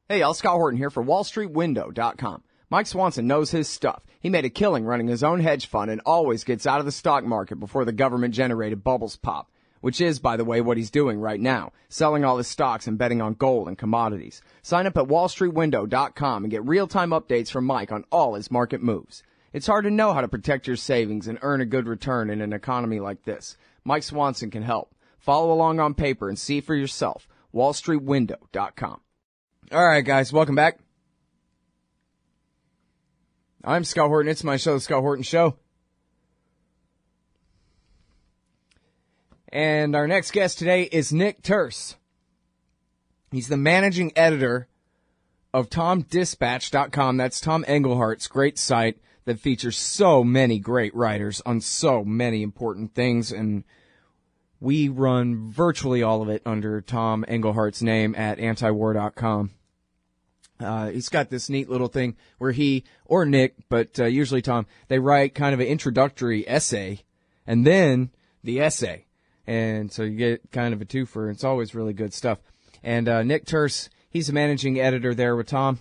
Hey, y'all, Scott Horton here for WallStreetWindow.com. Mike Swanson knows his stuff. He made a killing running his own hedge fund and always gets out of the stock market before the government-generated bubbles pop, which is, by the way, what he's doing right now, selling all his stocks and betting on gold and commodities. Sign up at WallStreetWindow.com and get real-time updates from Mike on all his market moves. It's hard to know how to protect your savings and earn a good return in an economy like this. Mike Swanson can help. Follow along on paper and see for yourself. WallStreetWindow.com. All right, guys, welcome back. I'm Scott Horton. It's my show, The Scott Horton Show. And our next guest today is Nick Turse. He's the managing editor of TomDispatch.com. That's Tom Englehart's great site that features so many great writers on so many important things, and we run virtually all of it under Tom Englehart's name at antiwar.com. He's got this neat little thing where he, or Nick, but usually Tom, they write kind of an introductory essay and then the essay. And so you get kind of a twofer. It's always really good stuff. And Nick Turse, he's the managing editor there with Tom.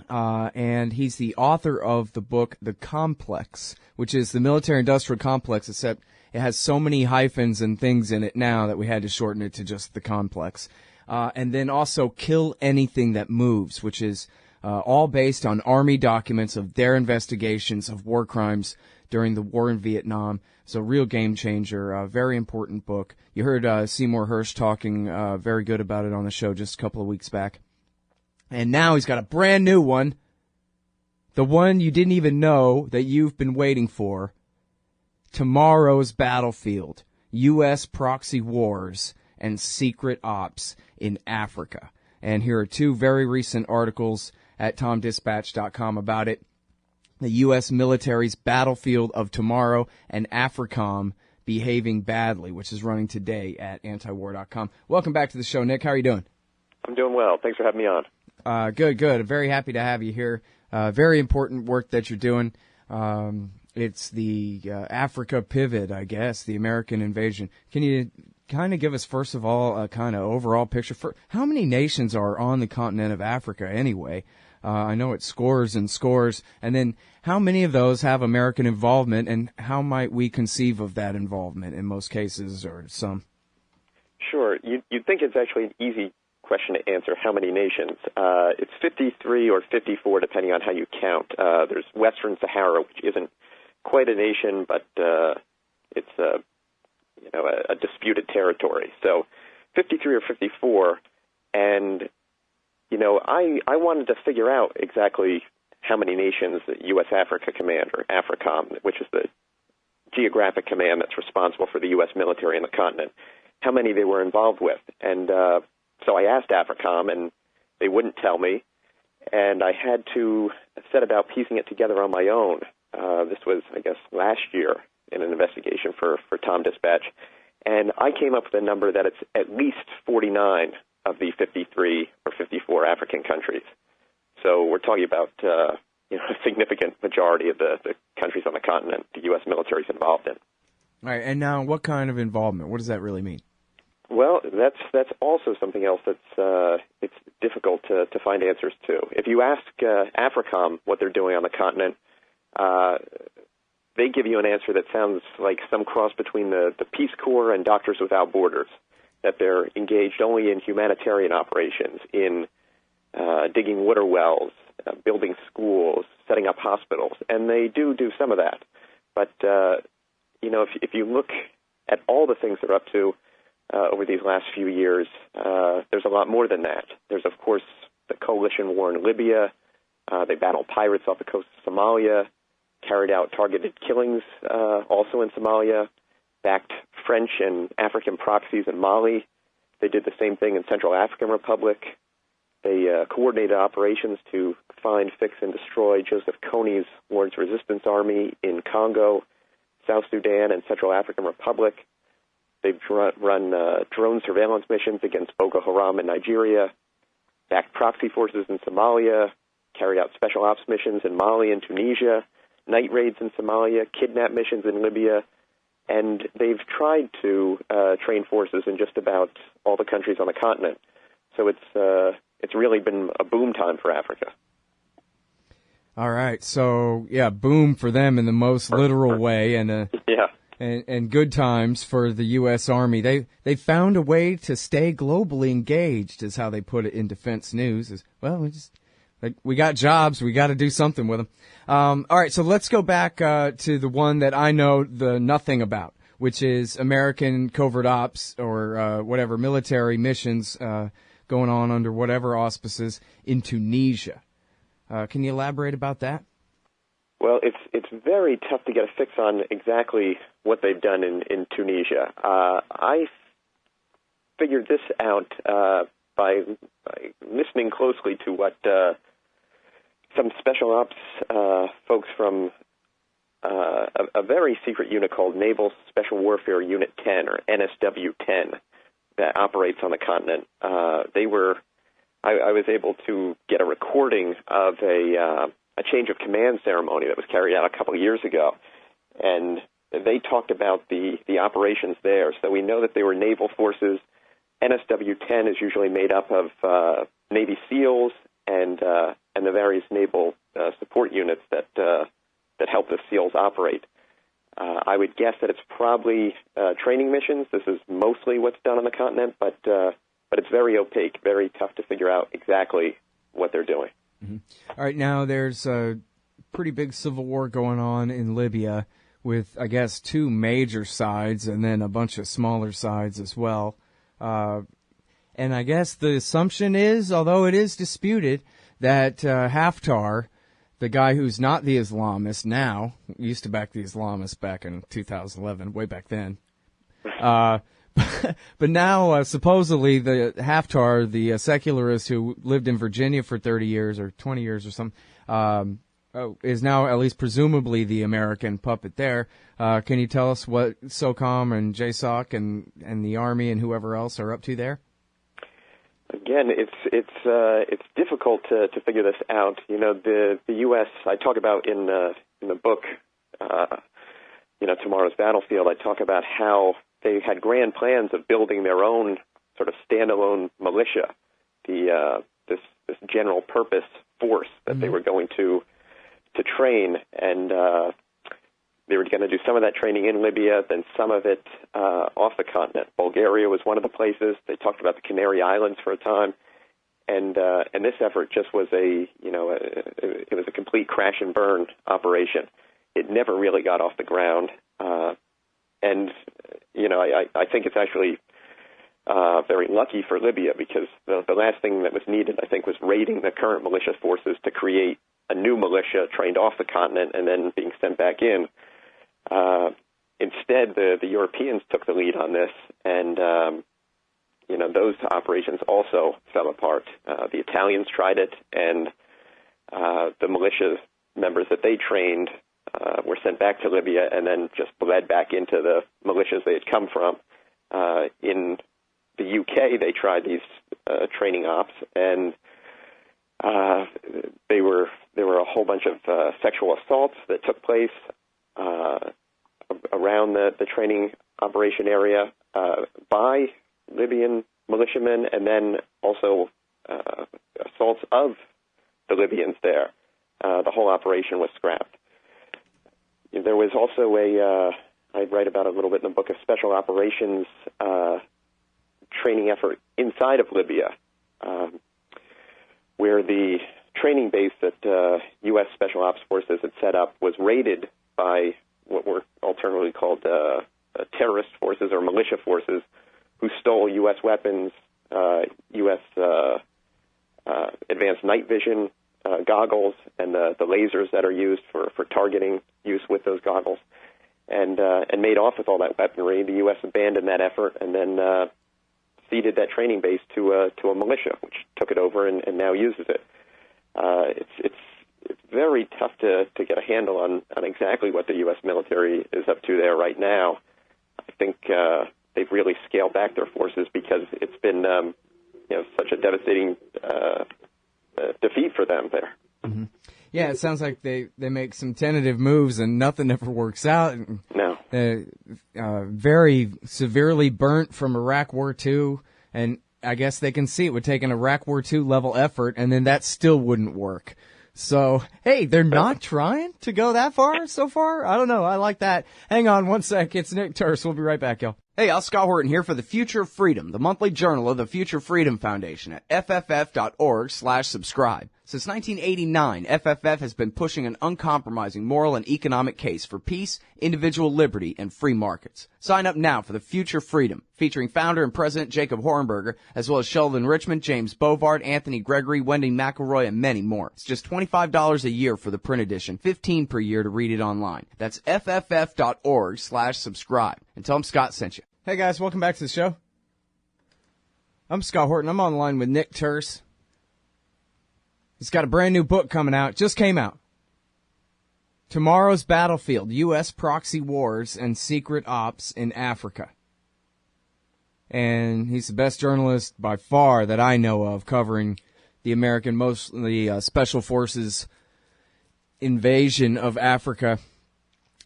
And he's the author of the book The Complex, which is the military-industrial complex, except it has so many hyphens and things in it now that we had to shorten it to just The Complex. And then also Kill Anything That Moves, which is all based on Army documents of their investigations of war crimes during the war in Vietnam. It's a real game changer, a very important book. You heard Seymour Hersh talking very good about it on the show just a couple of weeks back. And now he's got a brand new one, the one you didn't even know that you've been waiting for, Tomorrow's Battlefield, U.S. Proxy Wars and Secret Ops in Africa. And here are two very recent articles at TomDispatch.com about it. The U.S. military's Battlefield of Tomorrow and AFRICOM behaving badly, which is running today at antiwar.com. Welcome back to the show, Nick. How are you doing? I'm doing well. Thanks for having me on. Good. I'm very happy to have you here. Very important work that you're doing. It's the Africa pivot, I guess, the American invasion. Can you kind of give us, first of all, a kind of overall picture for how many nations are on the continent of Africa anyway? I know it's scores and scores. And then how many of those have American involvement, and how might we conceive of that involvement in most cases or some? Sure. You'd think it's actually an easy question to answer, how many nations. It's 53 or 54, depending on how you count. There's Western Sahara, which isn't quite a nation, but it's a disputed territory. So 53 or 54, and I wanted to figure out exactly how many nations the U.S. Africa Command, or AFRICOM, which is the geographic command that's responsible for the U.S. military in the continent, how many they were involved with. And so I asked AFRICOM, and they wouldn't tell me, and I had to set about piecing it together on my own. This was, I guess, last year in an investigation for Tom Dispatch, and I came up with a number that it's at least 49 of the 53 or 54 African countries. So we're talking about a significant majority of the countries on the continent the U.S. military is involved in. All right, and now what kind of involvement? What does that really mean? Well, that's also something else that's it's difficult to find answers to. If you ask AFRICOM what they're doing on the continent, they give you an answer that sounds like some cross between the Peace Corps and Doctors Without Borders, that they're engaged only in humanitarian operations, in digging water wells, building schools, setting up hospitals, and they do some of that. But, if you look at all the things they're up to over these last few years, there's a lot more than that. There's, of course, the coalition war in Libya. They battled pirates off the coast of Somalia, carried out targeted killings also in Somalia, backed French and African proxies in Mali. They did the same thing in Central African Republic. They coordinated operations to find, fix, and destroy Joseph Kony's Lord's Resistance Army in Congo, South Sudan, and Central African Republic. They've run drone surveillance missions against Boko Haram in Nigeria, backed proxy forces in Somalia, carried out special ops missions in Mali and Tunisia, night raids in Somalia, kidnap missions in Libya, and they've tried to train forces in just about all the countries on the continent. So it's it's really been a boom time for Africa. All right. So, yeah, boom for them in the most literal way, and yeah. And good times for the U.S. Army. They found a way to stay globally engaged, is how they put it in Defense News. Is, well, we got jobs, we got to do something with them. All right, so let's go back to the one that I know the nothing about, which is American covert ops or whatever military missions going on under whatever auspices in Tunisia. Can you elaborate about that? Well, it's very tough to get a fix on exactly what they've done in Tunisia. I figured this out by listening closely to what some special ops folks from a very secret unit called Naval Special Warfare Unit 10, or NSW 10, that operates on the continent. I was able to get a recording of a change of command ceremony that was carried out a couple of years ago, and they talked about the operations there. So we know that they were naval forces. NSW-10 is usually made up of Navy SEALs and the various naval support units that help the SEALs operate. I would guess that it's probably training missions. This is mostly what's done on the continent, but it's very opaque, very tough to figure out exactly what they're doing. Mm-hmm. All right, now there's a pretty big civil war going on in Libya with, I guess, two major sides and then a bunch of smaller sides as well. And I guess the assumption is, although it is disputed, that Haftar, the guy who's not the Islamist now, used to back the Islamists back in 2011, way back then, but now, supposedly, the Haftar, the secularist who lived in Virginia for 30 years or 20 years or something, is now at least presumably the American puppet there. Can you tell us what SOCOM and JSOC and the Army and whoever else are up to there? Again, it's difficult to figure this out. You know, the U.S. I talk about in the book, Tomorrow's Battlefield. I talk about how they had grand plans of building their own sort of standalone militia, this general purpose force that they were going to train, and they were going to do some of that training in Libya, then some of it off the continent. Bulgaria was one of the places. They talked about the Canary Islands for a time, and this effort just was it was a complete crash and burn operation. It never really got off the ground. I think it's actually very lucky for Libya, because the last thing that was needed, I think, was raiding the current militia forces to create a new militia trained off the continent and then being sent back in. Instead, the Europeans took the lead on this, and those operations also fell apart. The Italians tried it, and the militia members that they trained were sent back to Libya and then just bled back into the militias they had come from. In the UK, they tried these training ops, and there were a whole bunch of sexual assaults that took place around the training operation area by Libyan militiamen, and then also assaults of the Libyans there. The whole operation was scrapped. There was also I write about a little bit in the book, a special operations training effort inside of Libya, where the training base that U.S. Special Ops Forces had set up was raided by what were alternatively called terrorist forces or militia forces, who stole U.S. weapons, U.S. Advanced night vision goggles, and the lasers that are used for targeting use with those goggles, and made off with all that weaponry. The U.S. abandoned that effort and then ceded that training base to a militia, which took it over and now uses it. It's very tough to get a handle on exactly what the U.S. military is up to there right now. I think they've really scaled back their forces because it's been such a devastating defeat for them there. Mm-hmm. Yeah, it sounds like they make some tentative moves and nothing ever works out. No. Very severely burnt from Iraq War II, and I guess they can see it would take an Iraq War II level effort, and then that still wouldn't work. So, hey, they're not trying to go that far so far? I don't know. I like that. Hang on one sec. It's Nick Turse. We'll be right back, y'all. Hey, I'm Scott Horton here for The Future of Freedom, the monthly journal of the Future Freedom Foundation at fff.org/subscribe. Since 1989, FFF has been pushing an uncompromising moral and economic case for peace, individual liberty, and free markets. Sign up now for The Future Freedom, featuring founder and president Jacob Hornberger, as well as Sheldon Richmond, James Bovard, Anthony Gregory, Wendy McElroy, and many more. It's just $25 a year for the print edition, $15 per year to read it online. That's fff.org/subscribe. And tell them Scott sent you. Hey guys, welcome back to the show. I'm Scott Horton. I'm online with Nick Turse. He's got a brand new book coming out. Just came out. Tomorrow's Battlefield, U.S. Proxy Wars and Secret Ops in Africa. And he's the best journalist by far that I know of covering the American, mostly Special Forces invasion of Africa.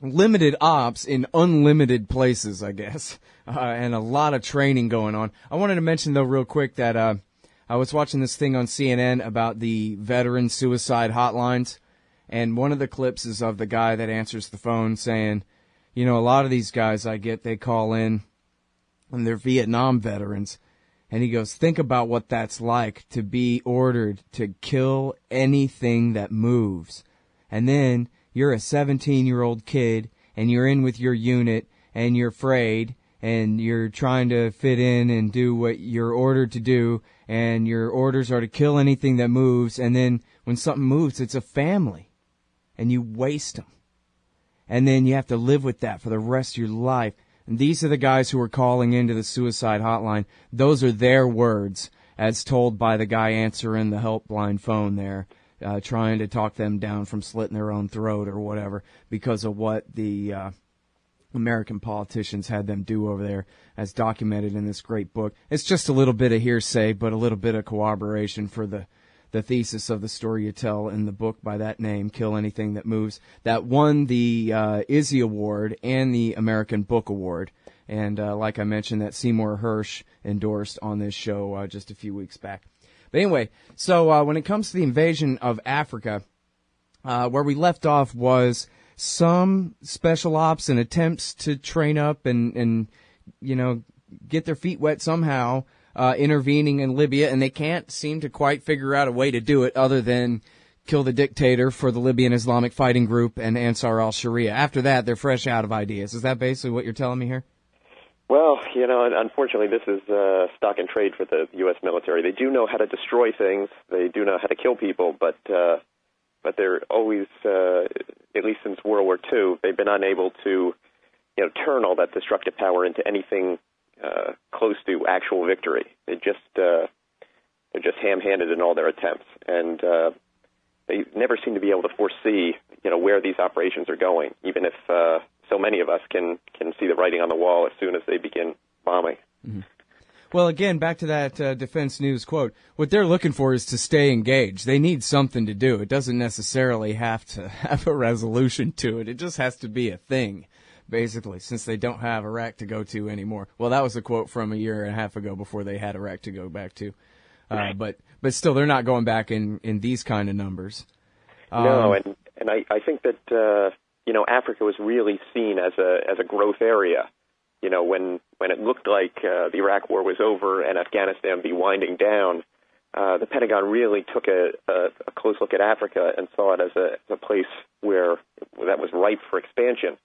Limited ops in unlimited places, I guess, and a lot of training going on. I wanted to mention, though, real quick that I was watching this thing on CNN about the veteran suicide hotlines, and one of the clips is of the guy that answers the phone saying, you know, a lot of these guys they call in, and they're Vietnam veterans, and he goes, think about what that's like to be ordered to kill anything that moves, and then you're a 17-year-old kid, and you're in with your unit, and you're afraid, and you're trying to fit in and do what you're ordered to do, and your orders are to kill anything that moves, and then when something moves, it's a family, and you waste them. And then you have to live with that for the rest of your life. And these are the guys who are calling into the suicide hotline. Those are their words, as told by the guy answering the helpline phone there. Trying to talk them down from slitting their own throat or whatever because of what the American politicians had them do over there, as documented in this great book. It's just a little bit of hearsay, but a little bit of corroboration for the thesis of the story you tell in the book by that name, Kill Anything That Moves, that won the Izzy Award and the American Book Award. And like I mentioned, that Seymour Hersh endorsed on this show just a few weeks back. But anyway, so when it comes to the invasion of Africa, where we left off was some special ops and attempts to train up and you know, get their feet wet somehow, intervening in Libya, and they can't seem to quite figure out a way to do it other than kill the dictator for the Libyan Islamic Fighting Group and Ansar al-Sharia. After that, they're fresh out of ideas. Is that basically what you're telling me here? Well, you know, unfortunately, this is stock and trade for the U.S. military. They do know how to destroy things. They do know how to kill people, but they're always, at least since World War II, they've been unable to, you know, turn all that destructive power into anything close to actual victory. They're just ham-handed in all their attempts, and they never seem to be able to foresee, you know, where these operations are going, even if so many of us can see the writing on the wall as soon as they begin bombing. Mm-hmm. Well, again, back to that Defense News quote, what they're looking for is to stay engaged. They need something to do. It doesn't necessarily have to have a resolution to it. It just has to be a thing, basically, since they don't have Iraq to go to anymore. Well, that was a quote from a year and a half ago before they had Iraq to go back to. But still, they're not going back in these kind of numbers. No, and I think that, you know, Africa was really seen as a growth area. You know, when it looked like the Iraq War was over and Afghanistan be winding down, the Pentagon really took a close look at Africa and saw it as a place where that was ripe for expansion.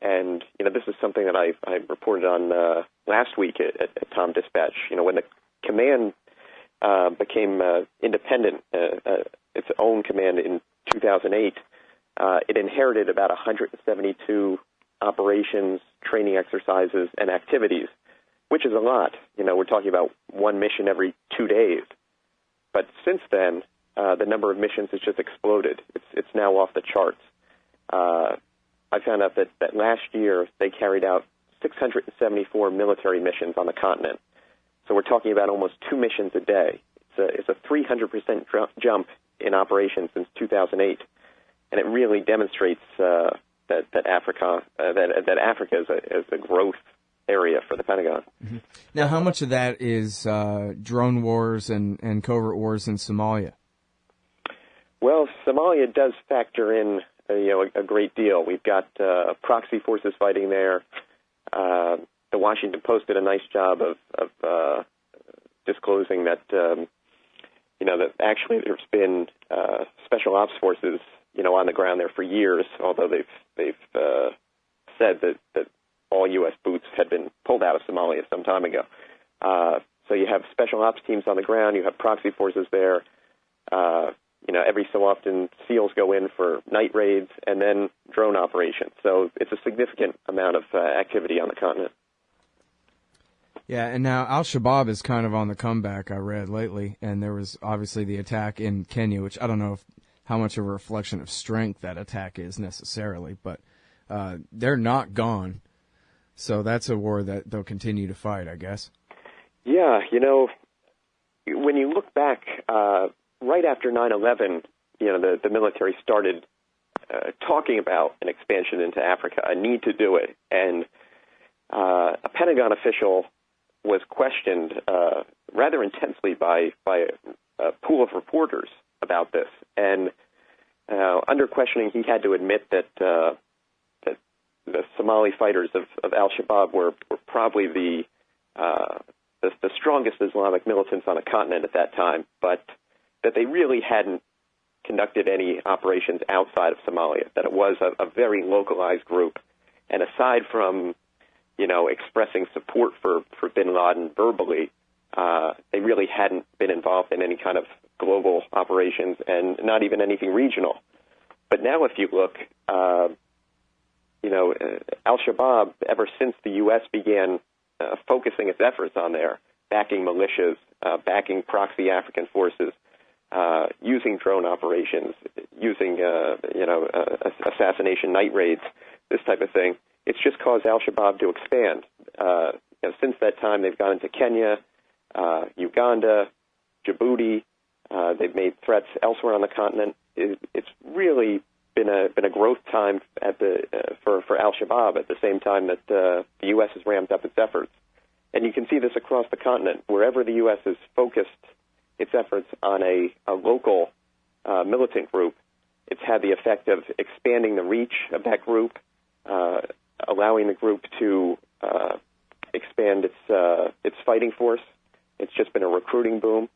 And, you know, this is something that I reported on last week at Tom Dispatch. You know, when the command became independent, its own command in 2008, it inherited about 172 operations, training exercises, and activities, which is a lot. You know, we're talking about one mission every 2 days. But since then, the number of missions has just exploded. It's now off the charts. I found out that last year they carried out 674 military missions on the continent. So we're talking about almost 2 missions a day. It's a 300% jump in operations since 2008, and it really demonstrates that Africa is a growth area for the Pentagon. Mm-hmm. Now, how much of that is drone wars and covert wars in Somalia? Well, Somalia does factor in a great deal. We've got proxy forces fighting there. The Washington Post did a nice job of disclosing that that actually there's been special ops forces on the ground there for years, although they've said that all U.S. boots had been pulled out of Somalia some time ago. So you have special ops teams on the ground, you have proxy forces there. Every so often SEALs go in for night raids and then drone operations. So it's a significant amount of activity on the continent. Yeah, and now Al-Shabaab is kind of on the comeback, I read lately, and there was obviously the attack in Kenya, which I don't know how much of a reflection of strength that attack is necessarily, but they're not gone. So that's a war that they'll continue to fight, I guess. Yeah, when you look back, right after 9/11, the military started talking about an expansion into Africa, a need to do it, and a Pentagon official was questioned rather intensely by a pool of reporters about this, and under questioning, he had to admit that the Somali fighters of Al-Shabaab were probably the strongest Islamic militants on the continent at that time, but that they really hadn't conducted any operations outside of Somalia, that it was a very localized group. And aside from, expressing support for bin Laden verbally, they really hadn't been involved in any kind of global operations and not even anything regional. But now if you look, Al-Shabaab, ever since the U.S. began focusing its efforts on there, backing militias, backing proxy African forces, using drone operations, using assassination night raids, this type of thing, it's just caused Al-Shabaab to expand. Since that time, they've gone into Kenya, Uganda, Djibouti. They've made threats elsewhere on the continent. It's really been a growth time for Al-Shabaab at the same time that the U.S. has ramped up its efforts. And you can see this across the continent. Wherever the U.S. has focused its efforts on a local militant group, it's had the effect of expanding the reach of that group, allowing the group to expand its fighting force. It's just been a recruiting boom,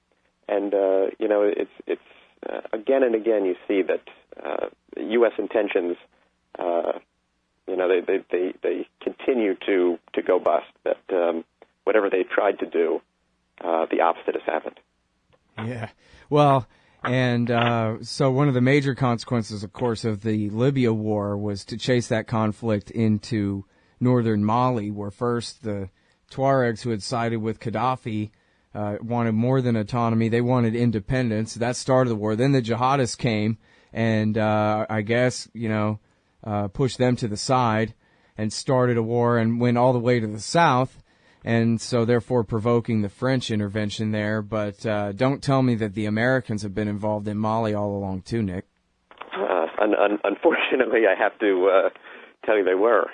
and it's again and again you see that U.S. intentions, they continue to go bust. That whatever they tried to do, the opposite has happened. Yeah, well, and so one of the major consequences, of course, of the Libya war was to chase that conflict into northern Mali, where first the Tuaregs, who had sided with Gaddafi, wanted more than autonomy. They wanted independence. That started the war. Then the jihadists came and, I guess, pushed them to the side and started a war and went all the way to the south. And so, therefore, provoking the French intervention there. But don't tell me that the Americans have been involved in Mali all along, too, Nick. Unfortunately, I have to tell you they were.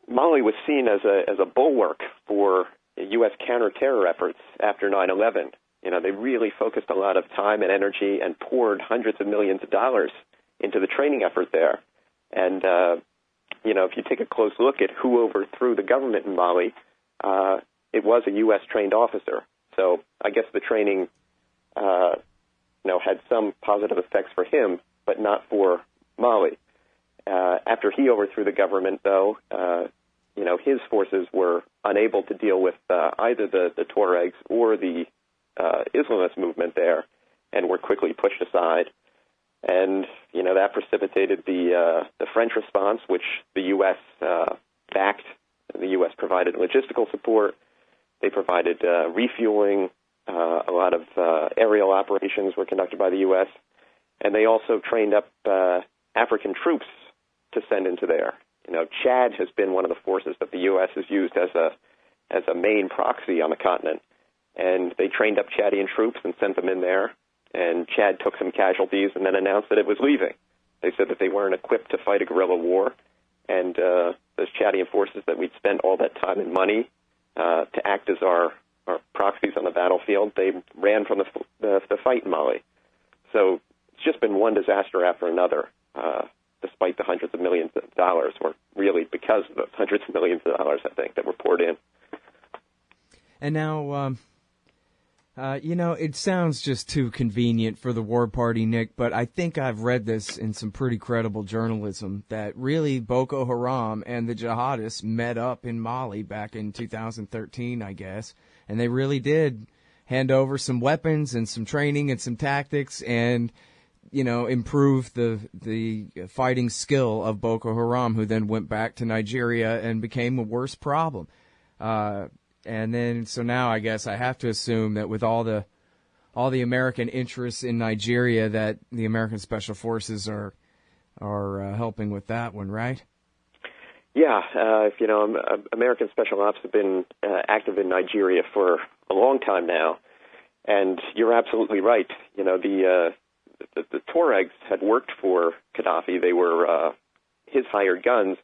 Mali was seen as a bulwark for U.S. counterterror efforts after 9/11. They really focused a lot of time and energy and poured hundreds of millions of dollars into the training effort there. And if you take a close look at who overthrew the government in Mali, it was a U.S.-trained officer. So I guess the training, had some positive effects for him, but not for Mali. After he overthrew the government, though, his forces were unable to deal with either the Tuaregs or the Islamist movement there, and were quickly pushed aside. And that precipitated the French response, which the U.S. backed. The U.S. provided logistical support. They provided refueling. A lot of aerial operations were conducted by the U.S. And they also trained up African troops to send into there. Chad has been one of the forces that the U.S. has used as a main proxy on the continent. And they trained up Chadian troops and sent them in there. And Chad took some casualties and then announced that it was leaving. They said that they weren't equipped to fight a guerrilla war, and those Chadian forces that we'd spent all that time and money to act as our proxies on the battlefield, they ran from the fight in Mali. So it's just been one disaster after another, despite the hundreds of millions of dollars, or really because of those hundreds of millions of dollars, I think, that were poured in. And now, it sounds just too convenient for the war party, Nick, but I think I've read this in some pretty credible journalism that really Boko Haram and the jihadists met up in Mali back in 2013, I guess, and they really did hand over some weapons and some training and some tactics and, improve the fighting skill of Boko Haram, who then went back to Nigeria and became a worse problem. And then, so now I guess I have to assume that with all the American interests in Nigeria, that the American Special Forces are helping with that one, right? Yeah, American Special Ops have been active in Nigeria for a long time now, and you're absolutely right. The Tuaregs had worked for Gaddafi; they were his hired guns,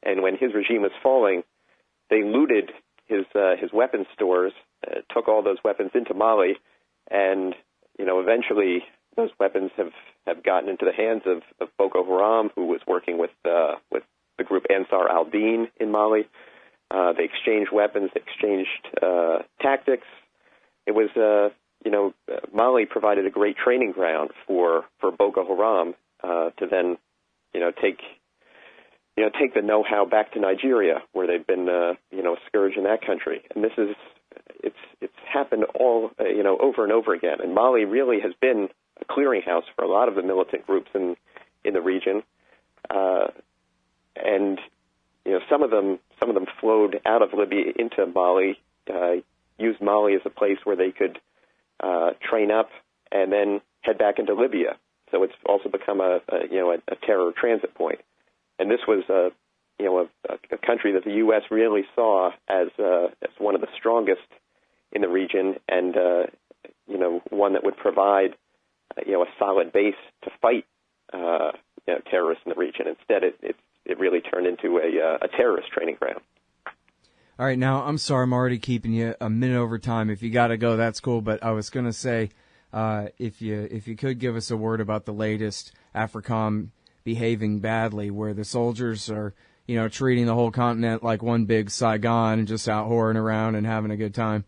and when his regime was falling, they looted his weapons stores, took all those weapons into Mali, and eventually those weapons have gotten into the hands of Boko Haram, who was working with the group Ansar al-Din in Mali. They exchanged weapons, exchanged tactics. It was Mali provided a great training ground for Boko Haram to then take the know-how back to Nigeria, where they've been, a scourge in that country. And it's happened all, over and over again. And Mali really has been a clearinghouse for a lot of the militant groups in the region. And some of them flowed out of Libya into Mali, used Mali as a place where they could train up and then head back into Libya. So it's also become a terror transit point. And this was a country that the U.S. really saw as one of the strongest in the region, and one that would provide a solid base to fight terrorists in the region. Instead, it really turned into a terrorist training ground. All right, now I'm sorry I'm already keeping you a minute over time. If you got to go, that's cool. But I was going to say, if you could give us a word about the latest AFRICOM behaving badly, where the soldiers are, treating the whole continent like one big Saigon and just out whoring around and having a good time.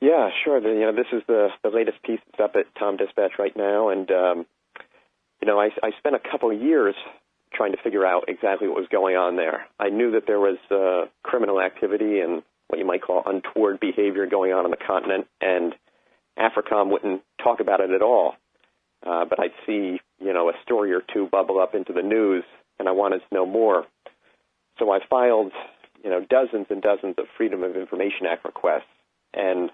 Yeah, sure. This is the latest piece that's up at Tom Dispatch right now, and I spent a couple of years trying to figure out exactly what was going on there. I knew that there was criminal activity and what you might call untoward behavior going on the continent, and AFRICOM wouldn't talk about it at all. But I'd see, a story or two bubble up into the news, and I wanted to know more. So I filed, dozens and dozens of Freedom of Information Act requests, and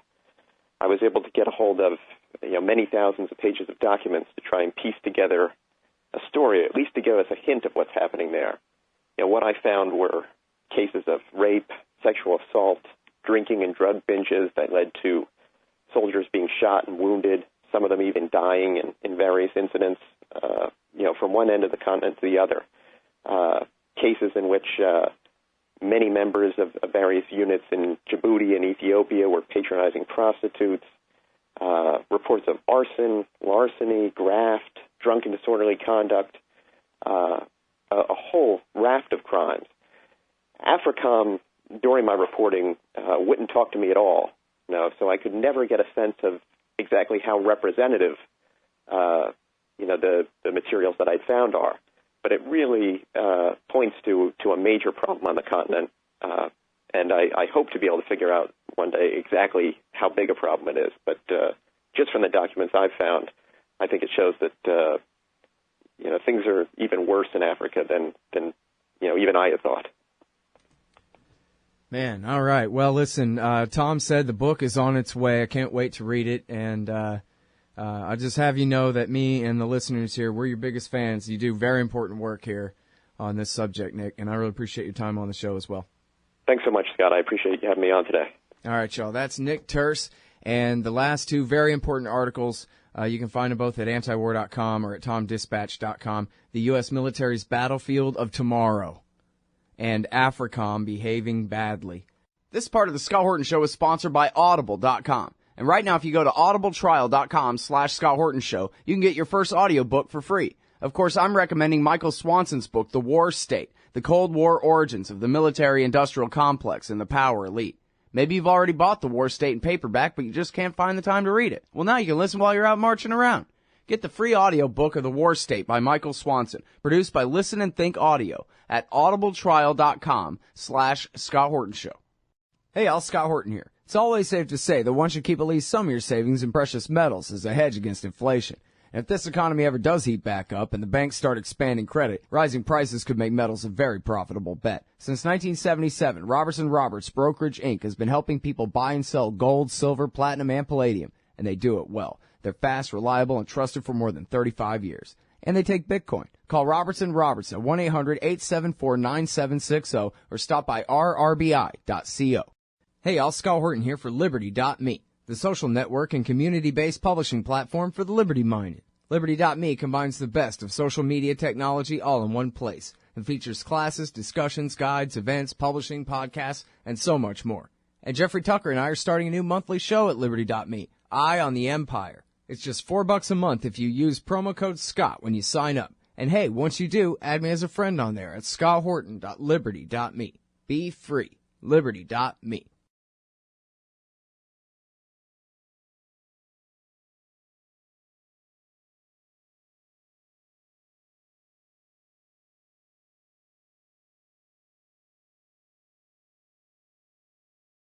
I was able to get a hold of, many thousands of pages of documents to try and piece together a story, at least to give us a hint of what's happening there. What I found were cases of rape, sexual assault, drinking and drug binges that led to soldiers being shot and wounded, some of them even dying in various incidents, from one end of the continent to the other. Cases in which many members of various units in Djibouti and Ethiopia were patronizing prostitutes, reports of arson, larceny, graft, drunken disorderly conduct, a whole raft of crimes. AFRICOM, during my reporting, wouldn't talk to me at all, so I could never get a sense of exactly how representative, the materials that I'd found are. But it really points to a major problem on the continent, and I hope to be able to figure out one day exactly how big a problem it is. But just from the documents I've found, I think it shows that things are even worse in Africa than even I had thought. Man, all right. Well, listen, Tom said the book is on its way. I can't wait to read it, and I just have you know that me and the listeners here, we're your biggest fans. You do very important work here on this subject, Nick, and I really appreciate your time on the show as well. Thanks so much, Scott. I appreciate you having me on today. All right, y'all. That's Nick Turse, and the last two very important articles, you can find them both at antiwar.com or at tomdispatch.com. The U.S. military's battlefield of tomorrow. and AFRICOM behaving badly. This part of the Scott Horton Show is sponsored by Audible.com. And right now, if you go to audibletrial.com/Scott Horton Show, you can get your first audiobook for free. Of course, I'm recommending Michael Swanson's book, The War State, The Cold War Origins of the Military-Industrial Complex and the Power Elite. Maybe you've already bought The War State in paperback, but you just can't find the time to read it. Well, now you can listen while you're out marching around. Get the free audiobook of The War State by Michael Swanson, produced by Listen and Think Audio at audibletrial.com/Scott Horton Show. Hey, all, Scott Horton here. It's always safe to say that one should keep at least some of your savings in precious metals as a hedge against inflation. And if this economy ever does heat back up and the banks start expanding credit, rising prices could make metals a very profitable bet. Since 1977, Robertson Roberts Brokerage Inc. has been helping people buy and sell gold, silver, platinum, and palladium, and they do it well. They're fast, reliable, and trusted for more than 35 years. And they take Bitcoin. Call Robertson Roberts at 1-800-874-9760 or stop by rrbi.co. Hey, all, Scott Horton here for Liberty.me, the social network and community-based publishing platform for the liberty-minded. Liberty.me combines the best of social media technology all in one place and features classes, discussions, guides, events, publishing, podcasts, and so much more. And Jeffrey Tucker and I are starting a new monthly show at Liberty.me, Eye on the Empire. It's just $4 a month if you use promo code SCOTT when you sign up. And hey, once you do, add me as a friend on there at scotthorton.liberty.me. Be free. Liberty.me.